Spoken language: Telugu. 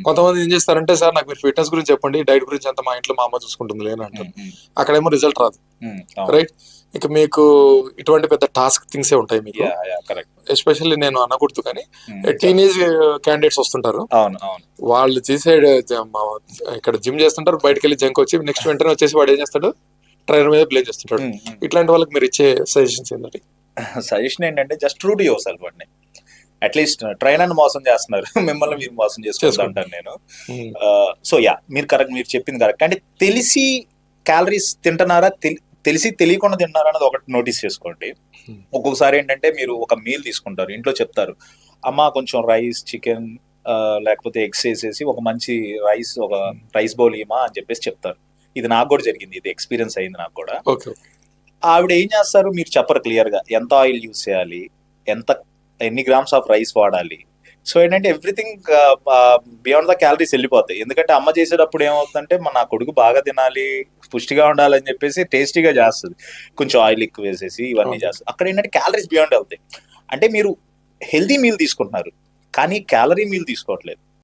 కొంతమంది ఏం చేస్తారంటే, సార్ నాకు మీరు ఫిట్నెస్ గురించి చెప్పండి, డైట్ గురించి అంతా మా ఇంట్లో మా అమ్మ చూసుకుంటుంది అని అంటారు. అక్కడేమో రిజల్ట్ రాదు, రైట్? ఇక మీకు ఇటువంటి పెద్ద టాస్క్ థింగ్స్ ఉంటాయి మీకు. ఎస్పెషల్లీ నేను అనకూడదు కానీ టీనేజ్ క్యాండిడేట్స్ వస్తుంటారు, వాళ్ళు చేసే ఇక్కడ జిమ్ చేస్తుంటారు, బయటకు వెళ్ళి జంక్ వచ్చి నెక్స్ట్ వెంటనే వచ్చేసి వాడు ఏం చేస్తాడు, ట్రైనర్ మీద బ్లేమ్ చేస్తుంటాడు. ఇట్లాంటి వాళ్ళకి మీరు ఇచ్చే సజెషన్స్ ఏంటంటే? సజెషన్ ఏంటంటే just true to your self అండి. అట్లీస్ట్ ట్రైనర్ మోసం చేస్తున్నారు, మిమ్మల్ని మీరు మోసం చేసుకోవచ్చు అంటాను నేను. సో యా, మీరు కరెక్ట్, మీరు చెప్పింది కరెక్ట్. అంటే తెలిసి క్యాలరీస్ తింటున్నారా, తెలిసి తెలియకుండా తింటున్నారా అన్నది ఒకటి నోటీస్ చేసుకోండి. ఒక్కొక్కసారి ఏంటంటే మీరు ఒక మీల్ తీసుకుంటారు, ఇంట్లో చెప్తారు అమ్మ కొంచెం రైస్, చికెన్ లేకపోతే ఎగ్స్ వేసేసి ఒక మంచి ఒక రైస్ బౌల్ ఇమా అని చెప్పేసి చెప్తారు. ఇది నాకు కూడా జరిగింది, ఇది ఎక్స్పీరియన్స్ అయింది నాకు కూడా. ఆవిడ ఏం చేస్తారు, మీరు చెప్పరు క్లియర్ గా ఎంత ఆయిల్ యూజ్ చేయాలి, ఎన్ని గ్రామ్స్ ఆఫ్ రైస్ వాడాలి. సో ఏంటంటే ఎవ్రీథింగ్ బియాండ్ ద క్యాలరీస్ వెళ్ళిపోతాయి. ఎందుకంటే అమ్మ చేసేటప్పుడు ఏమవుతుందంటే నా కొడుకు బాగా తినాలి, పుష్టిగా ఉండాలని చెప్పేసి టేస్టీగా చేస్తుంది, కొంచెం ఆయిల్ ఎక్కువ వేసేసి ఇవన్నీ చేస్తుంది. అక్కడ ఏంటంటే క్యాలరీస్ బియాండ్ వెళ్తాయి. అంటే మీరు హెల్దీ మీల్ తీసుకుంటున్నారు కానీ క్యాలరీ మీల్ తీసుకోవట్లేదు.